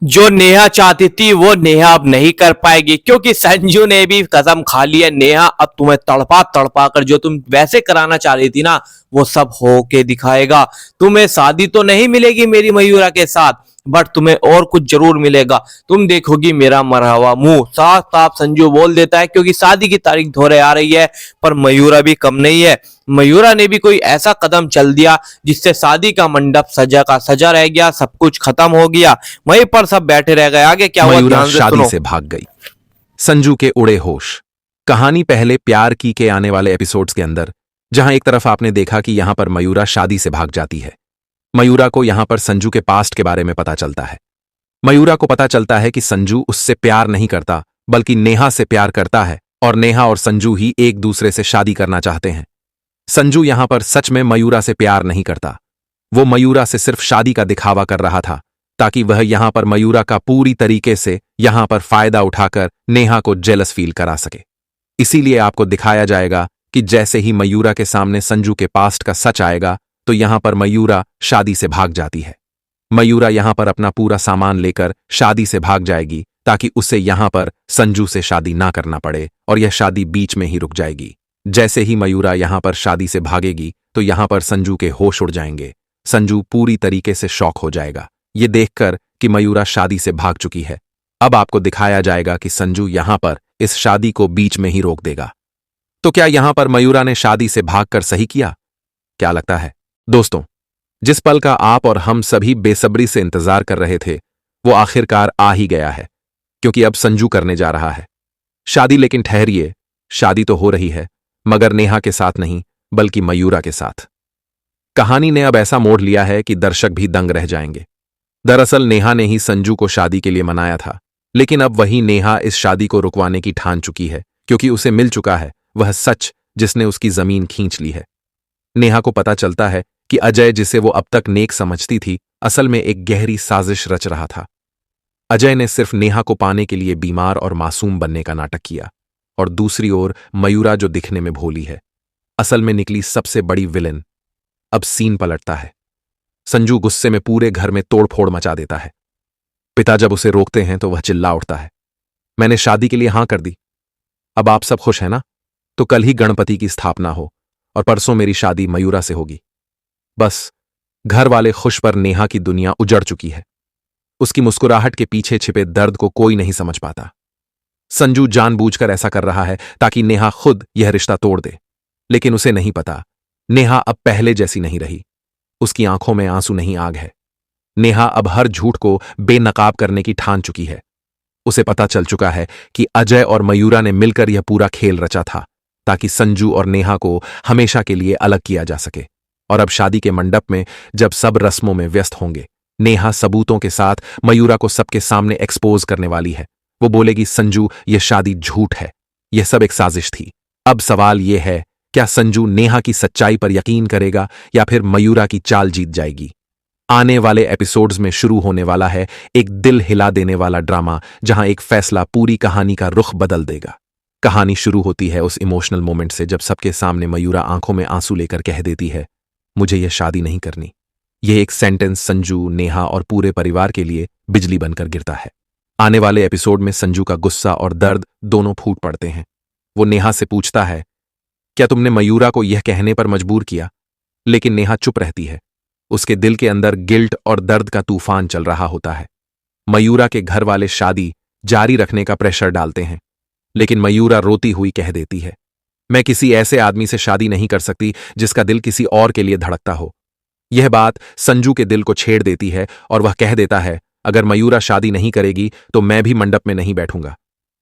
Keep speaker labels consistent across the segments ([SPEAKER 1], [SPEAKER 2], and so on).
[SPEAKER 1] जो नेहा चाहती थी वो नेहा अब नहीं कर पाएगी, क्योंकि संजू ने भी कसम खा ली है। नेहा अब तुम्हें तड़पा तड़पा कर जो तुम वैसे कराना चाह रही थी ना, वो सब हो के दिखाएगा। तुम्हें शादी तो नहीं मिलेगी मेरी मयूरा के साथ, बट तुम्हें और कुछ जरूर मिलेगा। तुम देखोगी मेरा मरा हुआ मुंह। साफ साफ संजू बोल देता है, क्योंकि शादी की तारीख धोरे आ रही है। पर मयूरा भी कम नहीं है। मयूरा ने भी कोई ऐसा कदम चल दिया जिससे शादी का मंडप सजा का सजा रह गया, सब कुछ खत्म हो गया। वहीं पर सब बैठे रह गए। आगे क्या हुआ
[SPEAKER 2] मयूरा
[SPEAKER 1] ध्यान से
[SPEAKER 2] शादी
[SPEAKER 1] सुनो।
[SPEAKER 2] से भाग गई। संजू के उड़े होश। कहानी पहले प्यार की के आने वाले एपिसोड्स के अंदर, जहां एक तरफ आपने देखा कि यहां पर मयूरा शादी से भाग जाती है। मयूरा को यहां पर संजू के पास्ट के बारे में पता चलता है। मयूरा को पता चलता है कि संजू उससे प्यार नहीं करता, बल्कि नेहा से प्यार करता है, और नेहा और संजू ही एक दूसरे से शादी करना चाहते हैं। संजू यहां पर सच में मयूरा से प्यार नहीं करता। वो मयूरा से सिर्फ शादी का दिखावा कर रहा था, ताकि वह यहां पर मयूरा का पूरी तरीके से यहां पर फायदा उठाकर नेहा को जेलस फील करा सके। इसीलिए आपको दिखाया जाएगा कि जैसे ही मयूरा के सामने संजू के पास्ट का सच आएगा, तो यहां पर मयूरा शादी से भाग जाती है। मयूरा यहां पर अपना पूरा सामान लेकर शादी से भाग जाएगी, ताकि उसे यहां पर संजू से शादी ना करना पड़े, और यह शादी बीच में ही रुक जाएगी। जैसे ही मयूरा यहां पर शादी से भागेगी, तो यहां पर संजू के होश उड़ जाएंगे। संजू पूरी तरीके से शॉक हो जाएगा ये देखकर कि मयूरा शादी से भाग चुकी है। अब आपको दिखाया जाएगा कि संजू यहां पर इस शादी को बीच में ही रोक देगा। तो क्या यहां पर मयूरा ने शादी से भागकर सही किया? क्या लगता है दोस्तों? जिस पल का आप और हम सभी बेसब्री से इंतजार कर रहे थे, वो आखिरकार आ ही गया है, क्योंकि अब संजू करने जा रहा है शादी। लेकिन ठहरिए, शादी तो हो रही है, मगर नेहा के साथ नहीं, बल्कि मयूरा के साथ। कहानी ने अब ऐसा मोड़ लिया है कि दर्शक भी दंग रह जाएंगे। दरअसल नेहा ने ही संजू को शादी के लिए मनाया था, लेकिन अब वही नेहा इस शादी को रुकवाने की ठान चुकी है, क्योंकि उसे मिल चुका है वह सच जिसने उसकी जमीन खींच ली है। नेहा को पता चलता है कि अजय, जिसे वो अब तक नेक समझती थी, असल में एक गहरी साजिश रच रहा था। अजय ने सिर्फ नेहा को पाने के लिए बीमार और मासूम बनने का नाटक किया, और दूसरी ओर मयूरा, जो दिखने में भोली है, असल में निकली सबसे बड़ी विलेन। अब सीन पलटता है। संजू गुस्से में पूरे घर में तोड़फोड़ मचा देता है। पिता जब उसे रोकते हैं तो वह चिल्ला उठता है, मैंने शादी के लिए हां कर दी। अब आप सब खुश हैं ना? तो कल ही गणपति की स्थापना हो, और परसों मेरी शादी मयूरा से होगी। बस घर वाले खुश, पर नेहा की दुनिया उजड़ चुकी है। उसकी मुस्कुराहट के पीछे छिपे दर्द को कोई नहीं समझ पाता। संजू जानबूझकर ऐसा कर रहा है ताकि नेहा खुद यह रिश्ता तोड़ दे, लेकिन उसे नहीं पता नेहा अब पहले जैसी नहीं रही। उसकी आंखों में आंसू नहीं, आग है। नेहा अब हर झूठ को बेनकाब करने की ठान चुकी है। उसे पता चल चुका है कि अजय और मयूरा ने मिलकर यह पूरा खेल रचा था, ताकि संजू और नेहा को हमेशा के लिए अलग किया जा सके। और अब शादी के मंडप में जब सब रस्मों में व्यस्त होंगे, नेहा सबूतों के साथ मयूरा को सबके सामने एक्सपोज करने वाली है। वो बोलेगी, संजू, यह शादी झूठ है, यह सब एक साजिश थी। अब सवाल यह है, क्या संजू नेहा की सच्चाई पर यकीन करेगा या फिर मयूरा की चाल जीत जाएगी? आने वाले एपिसोड्स में शुरू होने वाला है एक दिल हिला देने वाला ड्रामा, जहां एक फैसला पूरी कहानी का रुख बदल देगा। कहानी शुरू होती है उस इमोशनल मोमेंट से जब सबके सामने मयूरा आंखों में आंसू लेकर कह देती है, मुझे यह शादी नहीं करनी। यह एक सेंटेंस संजू, नेहा और पूरे परिवार के लिए बिजली बनकर गिरता है। आने वाले एपिसोड में संजू का गुस्सा और दर्द दोनों फूट पड़ते हैं। वो नेहा से पूछता है, क्या तुमने मयूरा को यह कहने पर मजबूर किया? लेकिन नेहा चुप रहती है। उसके दिल के अंदर गिल्ट और दर्द का तूफान चल रहा होता है। मयूरा के घर वाले शादी जारी रखने का प्रेशर डालते हैं, लेकिन मयूरा रोती हुई कह देती है, मैं किसी ऐसे आदमी से शादी नहीं कर सकती जिसका दिल किसी और के लिए धड़कता हो। यह बात संजू के दिल को छेड़ देती है, और वह कह देता है, अगर मयूरा शादी नहीं करेगी तो मैं भी मंडप में नहीं बैठूंगा।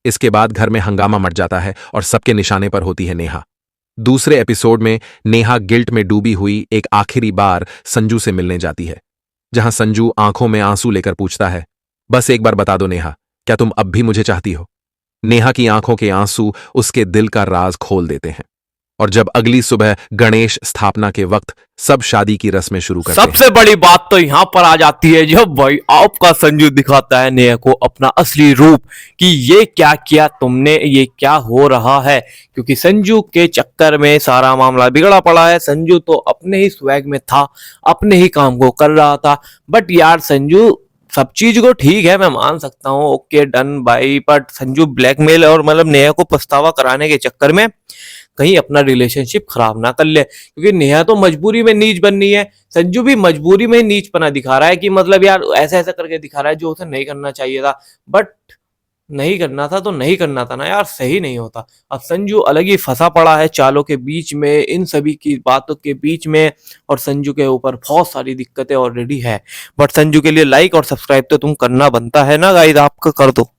[SPEAKER 2] इसके बाद घर में हंगामा मच जाता है और सबके निशाने पर होती है नेहा। दूसरे एपिसोड में नेहा गिल्ट में डूबी हुई एक आखिरी बार संजू से मिलने जाती है, जहां संजू आंखों में आंसू लेकर पूछता है, बस एक बार बता दो नेहा, क्या तुम अब भी मुझे चाहती हो? नेहा की आंखों के आंसू उसके दिल का राज खोल देते हैं। और जब अगली सुबह गणेश स्थापना के वक्त सब शादी की रस्में शुरू करते हैं।
[SPEAKER 1] सबसे बड़ी बात तो यहां पर आ जाती है जब भाई आपका संजू दिखाता है नेहा को अपना असली रूप, कि ये क्या किया तुमने, ये क्या हो रहा है। क्योंकि संजू के चक्कर में सारा मामला बिगड़ा पड़ा है। संजू तो अपने ही स्वैग में था, अपने ही काम को कर रहा था, बट यार संजू सब चीज को ठीक है, मैं मान सकता हूँ, ओके डन भाई, बट संजू ब्लैकमेल और मतलब नेहा को पछतावा कराने के चक्कर में कहीं अपना रिलेशनशिप खराब ना कर ले, क्योंकि नेहा तो मजबूरी में नीच बननी है, संजू भी मजबूरी में नीचपना दिखा रहा है कि मतलब यार ऐसा ऐसा करके दिखा रहा है जो उसे नहीं करना चाहिए था, बट नहीं करना था तो नहीं करना था ना यार, सही नहीं होता। अब संजू अलग ही फंसा पड़ा है चालों के बीच में, इन सभी की बातों के बीच में, और संजू के ऊपर बहुत सारी दिक्कतें ऑलरेडी है, बट संजू के लिए लाइक और सब्सक्राइब तो तुम करना बनता है ना गाइस, आपका कर दो।